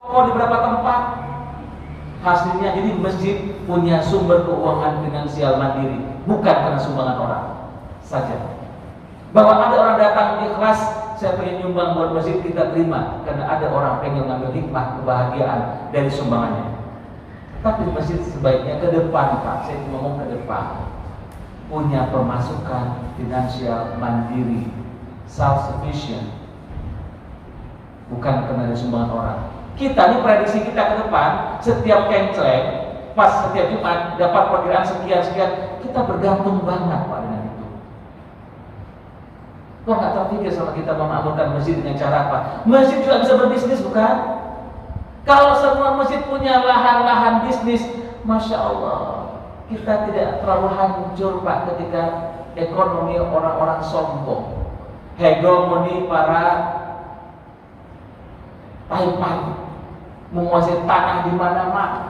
di beberapa tempat. Hasilnya jadi masjid punya sumber keuangan finansial mandiri, bukan karena sumbangan orang saja. Bahwa ada orang datang ikhlas, saya pengen nyumbang buat masjid, kita terima karena ada orang pengen ngambil hikmah kebahagiaan dari sumbangannya. Tapi masjid sebaiknya ke depan, Pak. Saya cuma ngomong ke depan, punya pemasukan finansial mandiri, self-sufficient, bukan karena dari sumbangan orang. Kita ini prediksi kita ke depan, setiap kenceleng, pas setiap Jumat dapat perkiraan sekian-sekian, kita bergantung banget Pak dengan itu. Kok nggak terpikir sama kita memakmurkan masjid dengan cara apa? Masjid juga bisa berbisnis, bukan? Kalau semua masjid punya lahan-lahan bisnis, Masya Allah, kita tidak terlalu hancur Pak ketika ekonomi orang-orang sombong, hegemoni para Taipan menguasai tanah di mana-mana,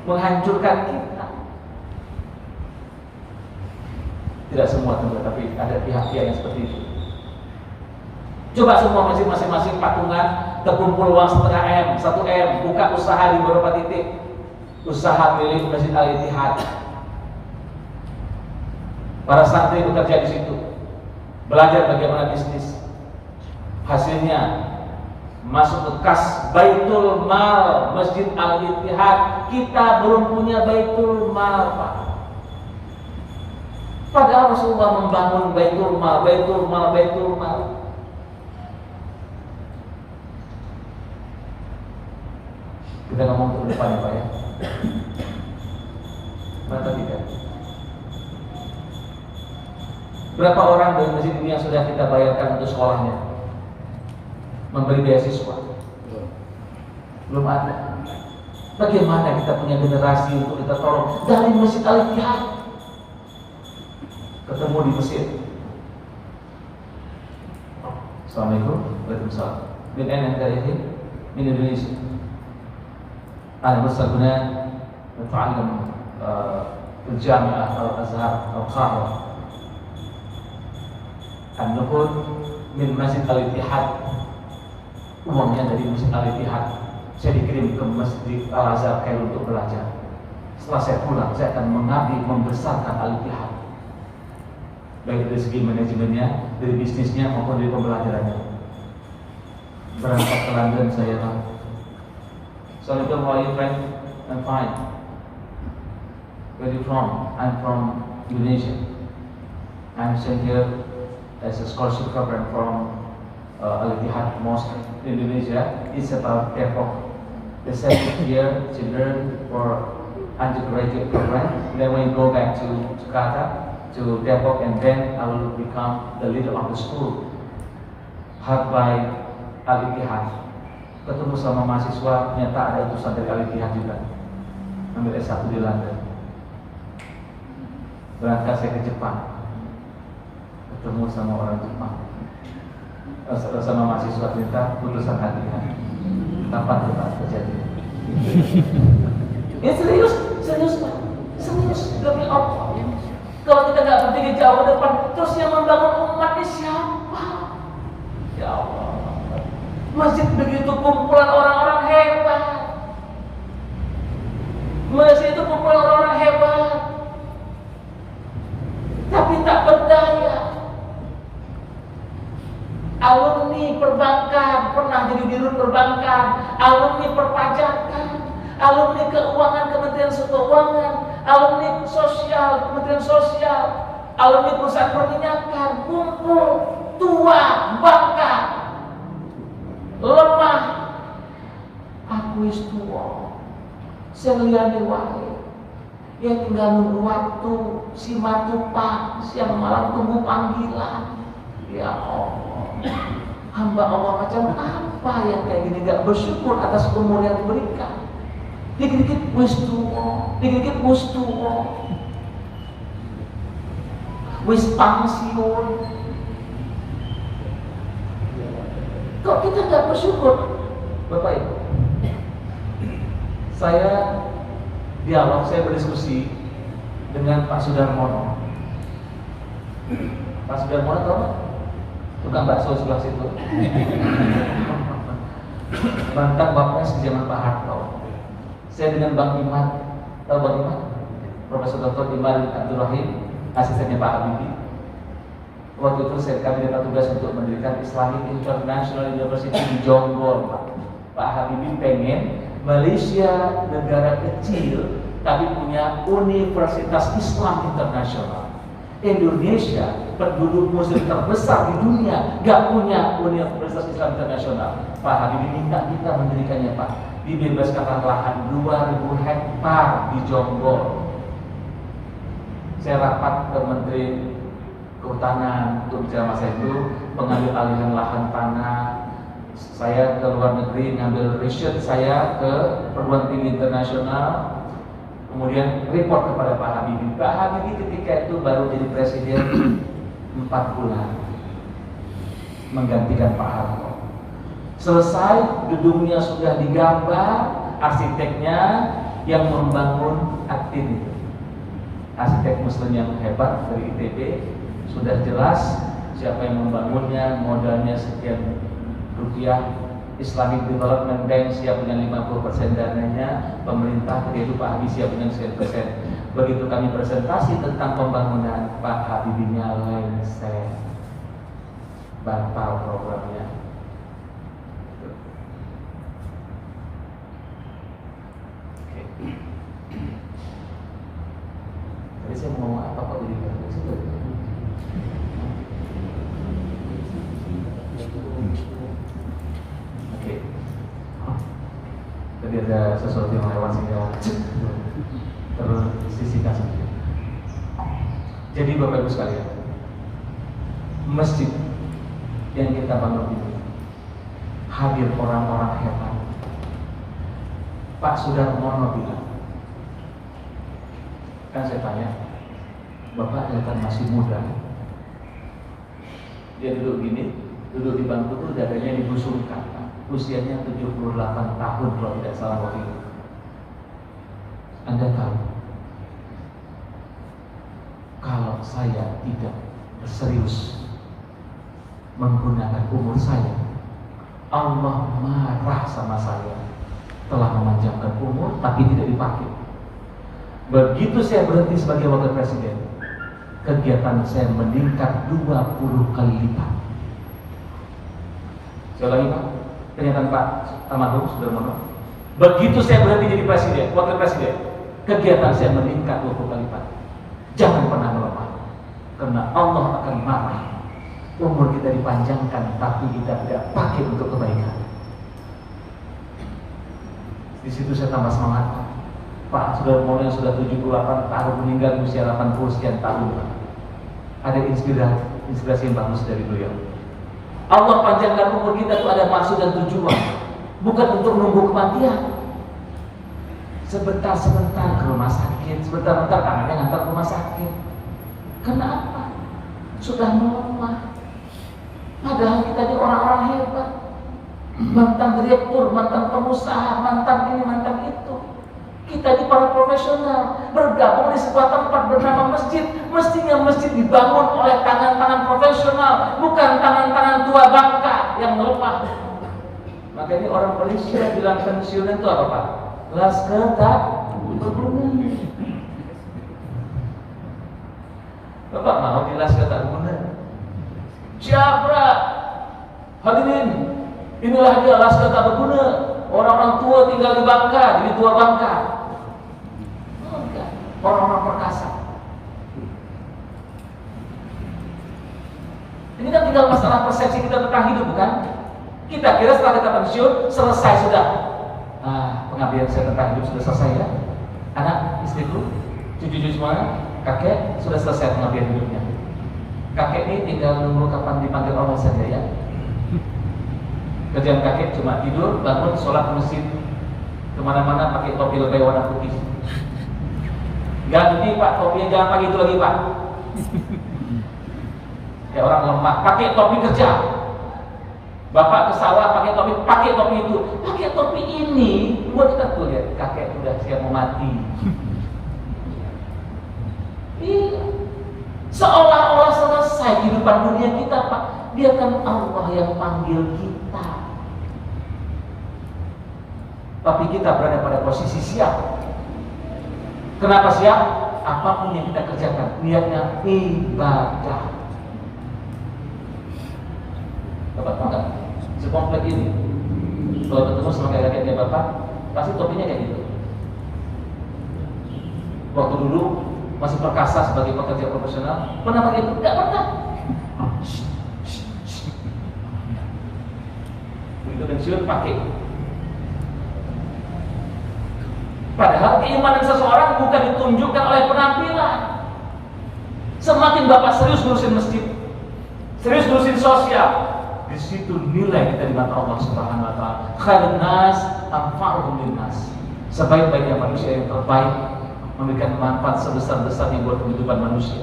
menghancurkan kita. Tidak semua tentu, tapi ada pihak-pihak yang seperti itu. Coba semua masjid masing-masing patungan terkumpul uang 0,5 M, 1 M, buka usaha di beberapa titik, usaha milik Masjid Al-Ittihad. Para santri bekerja di situ, belajar bagaimana bisnis. Hasilnya masuk ke kas Baitul Mal Masjid Al-Ittihad. Kita belum punya Baitul Mal, Pak. Padahal Rasulullah membangun Baitul Mal, Baitul Mal, Baitul Mal. Kita ngomong ke depan ya Pak ya. Mata tidak. Berapa orang dari masjid ini yang sudah kita bayarkan untuk sekolahnya, memberi beasiswa? Belum ada. Bagaimana kita punya generasi untuk kita tolong dari Masjid Al-Ittihad? Ketemu di Mesir. Assalamualaikum. Waalaikumsalam. Min aina antum? Min Indonesia. Ana masal huna nata'allam في الجامعة أو الأزهر أو القاهرة. النقود من Masjid Al-Ittihad. Uangnya dari Masjid Al-Ittihad saya dikirim ke Masjid Al-Azhar Kairo untuk belajar. Setelah saya pulang, saya akan mengabdi membesarkan Al-Ittihad, baik dari segi manajemennya, dari bisnisnya maupun dari pembelajarannya. Berangkat ke London saya tahu. Assalamualaikum, how are you friend? I'm fine. Where are you from? I'm from Indonesia. I'm sent here as a scholarship program from Al-Ittihad Mosque in Indonesia. It's about Depok. They send here children for undergraduate program. Then when you go back to Jakarta, to Depok, and then I will become the leader of the school, held by Al-Ittihad. Ketemu sama mahasiswa, ternyata ada utusan dari Al-Ittihad juga, ambil S1 di London. Berangkat saya ke Jepang, ketemu sama orang Jepang, sama mahasiswa, ternyata utusan Al-Ittihad. Kapan kita terjadi? Ini serius, serius Pak, serius demi Allah. Kalau kita nggak berpikir jauh ke depan, terus yang membangun umat ini siapa? Ya Allah, masjid begitu kumpulan orang-orang hebat. Masjid itu kumpulan orang-orang hebat, tapi tak berdaya. Alumni perbankan, pernah jadi dirut perbankan, alumni perpajakan, alumni keuangan Kementerian Keuangan, alumni sosial Kementerian Sosial, alumni perusahaan perminyakan, kumpul, tua, bangka, lemah. Aku wis tua, sing liyane wae ya tinggal nunggu waktu, si matupak siang malam tunggu panggilan. Ya Allah, hamba Allah macam apa yang kayak gini gak bersyukur atas umur yang diberikan? Dikit-dikit wis tuwa, dikit-dikit wis tuwa, wis pensiun. Kok kita gak bersyukur? Bapak Ibu, saya dialog, saya berdiskusi dengan Pak Sudarmono. Pak Sudarmono tahu nggak? Tukang bakso sebelah situ. mantan Bapres di zaman Pak Harto. Saya dengan Bang Iman, tahu Bang Iman? Profesor Dr. Iman Abdul Rahim, asistennya Pak Habibie. Waktu itu kami dapat tugas untuk mendirikan Islamic International University di Jonggol, Pak. Pak Habibie pengen Malaysia negara kecil tapi punya Universitas Islam Internasional. Indonesia penduduk Muslim terbesar di dunia, gak punya Universitas Islam Internasional. Pak Habibie minta kita mendirikannya, Pak. Dibebaskan lahan 2.000 hektar di Jonggol. Saya rapat ke Menteri Kehutanan untuk bicara masa itu, pengambil alihan lahan tanah. Saya ke luar negeri ngambil riset saya ke perguruan tinggi internasional. Kemudian report kepada Pak Habibie. Pak Habibie ketika itu baru jadi presiden 4 bulan, menggantikan Pak Harto. Selesai, gedungnya sudah digambar, arsiteknya yang membangun Aktin itu, arsitek Muslim yang hebat dari ITB, sudah jelas siapa yang membangunnya, modalnya sekian rupiah. Islamic Development Bank siap dengan 50% dananya, pemerintah ketika itu Pak Habibie siap dengan 100%. Begitu kami presentasi tentang pembangunan, Pak Habibie-nya lengser, batal programnya. Oke. Tadi saya mau ngomong apa Pak Budi? Tadi ada sesuatu yang lewat sehingga tersisihkan sedikit. Jadi Bapak Ibu sekalian, masjid yang kita bangun ini hadir orang-orang hebat. Pak Sudarmono bilang, kan saya tanya, Bapak kelihatan masih muda. Dia duduk gini, duduk di bangku itu dadanya dibusungkan. Usianya 78 tahun kalau tidak salah waktu itu. Anda tahu, kalau saya tidak serius menggunakan umur saya, Allah marah sama saya. Telah memanjangkan umur tapi tidak dipakai. Begitu saya berhenti sebagai wakil presiden, kegiatan saya meningkat 20 kali lipat. Saya ulangi Pak, pernyataan Pak Almarhum Sudarmono. Begitu saya berhenti jadi presiden, wakil presiden, kegiatan saya meningkat 20 kali lipat. Jangan pernah melemah, karena Allah akan marah. Umur kita dipanjangkan, tapi kita tidak pakai untuk kebaikan. Di situ saya tambah semangat. Pak Sudarmono yang sudah 78 tahun meninggal usia 80 sekian tahun. Ada inspirasi yang bagus dari beliau. Allah panjangkan umur kita itu ada maksud dan tujuan, bukan untuk menunggu kematian. Sebentar-sebentar ke rumah sakit, sebentar-bentar anaknya ngantar ke rumah sakit. Kenapa? Sudah melemah. Padahal kita ini orang-orang hebat, mantan direktur, mantan pengusaha, mantan ini, mantan itu. Kita ini para profesional bergabung di sebuah tempat bernama masjid. Mestinya masjid dibangun oleh tangan-tangan profesional, bukan tangan-tangan tua bangka yang melemah. Maka ini orang Malaysia bilang pensiunan itu apa Pak? Laskar tak berguna. Bapak mau di laskar tak berguna? Siapa? Hadirin, inilah dia laskar tak berguna. Orang-orang tua tinggal di bangka, jadi tua bangka. Orang-orang perkasa. Ini kan tinggal masalah persepsi kita tentang hidup, bukan? Kita kira setelah kita pensiun, selesai sudah. Pengabdian saya tentang hidup sudah selesai ya. Anak, istriku, cucu-cucu semua, kakek sudah selesai pengabdian hidupnya. Kakek ini tinggal nunggu kapan dipanggil Allah saja ya. Kerjaan kakek cuma tidur, bangun, sholat ke masjid, kemana-mana pakai topi lebay warna putih. Ganti Pak, topinya jangan pakai itu lagi Pak. Kayak orang lemah, pakai topi kerja. Bapak ke sawah pakai topi itu. Pakai topi ini buat kita tuh lihat, kakek sudah siap mau mati. Iya. Seolah-olah selesai kehidupan dunia kita Pak. Dia kan Allah yang panggil kita. tapi kita berada pada posisi siap. Kenapa siap? Apapun yang kita kerjakan, niatnya ibadah. Bapak tahu nggak? Sekomplek ini, kalau ketemu sama kakek-kakeknya Bapak, pasti topinya kayak gitu. Waktu dulu masih perkasa sebagai pekerja profesional, pernah pakai itu? Nggak pernah. Begitu pensiun pakai. Padahal keimanan seseorang bukan ditunjukkan oleh penampilan. Semakin Bapak serius ngurusin masjid, serius ngurusin sosial, di situ nilai kita di mata Allah Subhanahu wa taala. Khairun nas anfa'uhum linnas. Sebaik-baiknya manusia yang terbaik, memberikan manfaat sebesar-besarnya buat kehidupan manusia.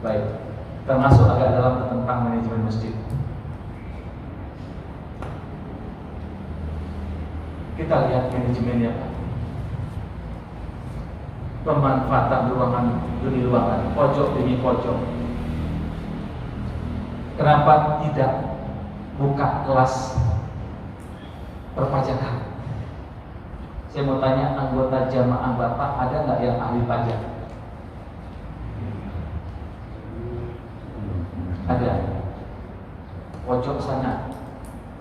Baik, termasuk agak dalam tentang manajemen masjid. Kita lihat manajemennya, Pak. Pemanfaatan ruangan demi ruangan, pojok demi pojok. Kenapa tidak buka kelas perpajakan? Saya mau tanya, anggota jamaah Bapak ada nggak yang ahli pajak? Ada. Pojok sana,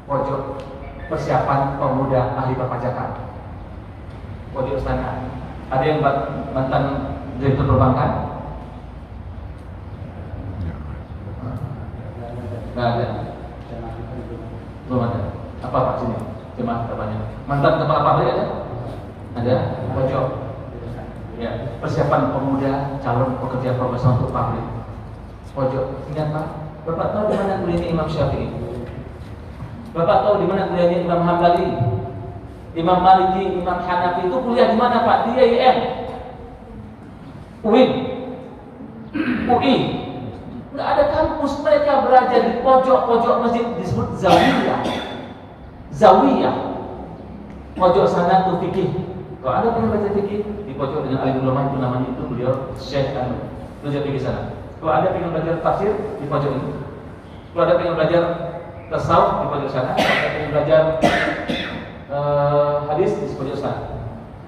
pojok persiapan pemuda ahli perpajakan. Pojok sana. Ada yang mantan direktur perbankan? Nggak ada. Belum ada. Apa Pak sini? Jemaah katanya. Mantan kepala pabrik ada? Ada. Pojok. Ya. Persiapan pemuda calon pekerja profesional untuk pabrik. Pojok. Ingat Pak? Bapak tahu di mana kuliahnya Imam Syafi'i? Bapak tahu di mana kuliahnya Imam Hambali, Imam Maliki, Imam Hanafi itu kuliah di mana Pak? Di IAIN, UIN, UI. Nggak ada kampus, mereka belajar di pojok-pojok masjid, disebut zawiyah. Zawiyah. Pojok sana tuh fikih. Kalau ada pengen baca fikih di pojok dengan alim ulama itu namanya itu beliau Syekh belajar fikih sana. Kalau ada pengen belajar tafsir di pojok ini. Kalau ada pengen belajar tasawuf di pojok sana, ada pengen belajar hadis di pojok sana.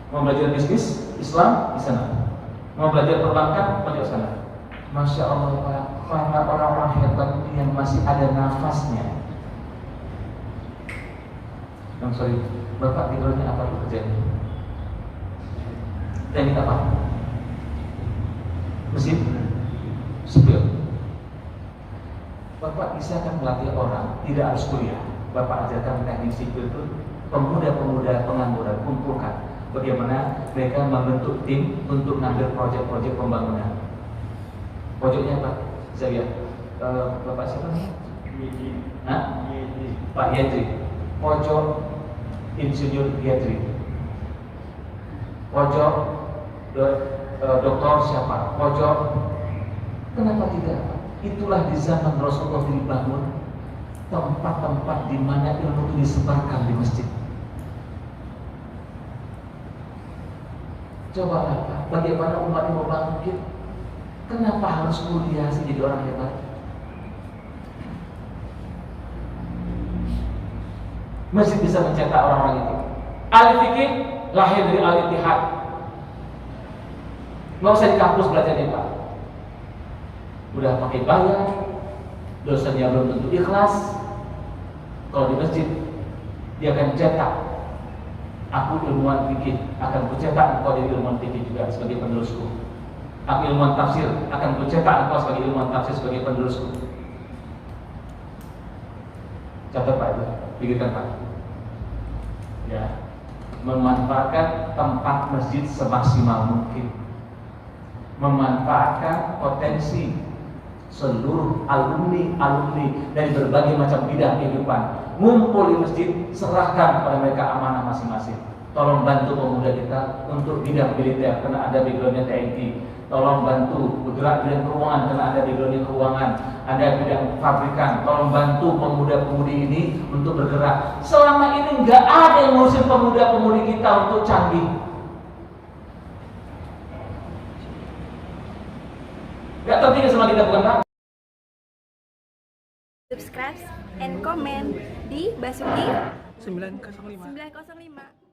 Mau belajar bisnis Islam di sana. Mau belajar perbankan pojok sana. Masya Allah Pak, para orang-orang hebat yang masih ada nafasnya. Sorry, Bapak tidurnya apa tuh kerjanya? Teknik apa? Mesin? Sipil. Bapak bisa kan melatih orang, tidak harus kuliah. Bapak ajarkan teknik sipil itu pemuda-pemuda pengangguran, kumpulkan bagaimana mereka membentuk tim untuk ngambil proyek-proyek pembangunan. Pojoknya Pak, saya lihat Bapak siapa nih? Pak Yedri. Pojok Insinyur Yedri. Pojok Doktor siapa? Pojok. Kenapa tidak? Itulah di zaman Rasulullah dibangun tempat-tempat di mana ilmu itu disebarkan di masjid. Coba Pak, bagaimana umat ini mau bangkit? Kenapa harus kuliah sih jadi orang hebat? Masjid bisa mencetak orang-orang itu. Ahli fikih lahir dari Al-Ittihad. Nggak usah di kampus belajarnya Pak. Udah pakai bayar, dosennya belum tentu ikhlas. Kalau di masjid, dia akan cetak. Aku ilmuwan fikih, akan kucetak engkau jadi ilmuwan fikih juga sebagai penerusku. Aku ilmuwan tafsir, akan kucetak engkau sebagai ilmuwan tafsir sebagai penerusku. Catat Pak itu, pikirkan Pak. Ya, memanfaatkan tempat masjid semaksimal mungkin, memanfaatkan potensi seluruh alumni dari berbagai macam bidang kehidupan, ngumpul di masjid, serahkan kepada mereka amanah masing-masing. Tolong bantu pemuda kita untuk bidang militer karena ada backgroundnya TNI. Tolong bantu bergerak bidang keuangan karena ada backgroundnya keuangan, ada bidang fabrikan. Tolong bantu pemuda-pemudi ini untuk bergerak. Selama ini nggak ada yang ngurusin pemuda-pemudi kita untuk canggih. Nggak tertinggal sama kita bukan Pak? Subscribe and comment di Basuki 905. 905.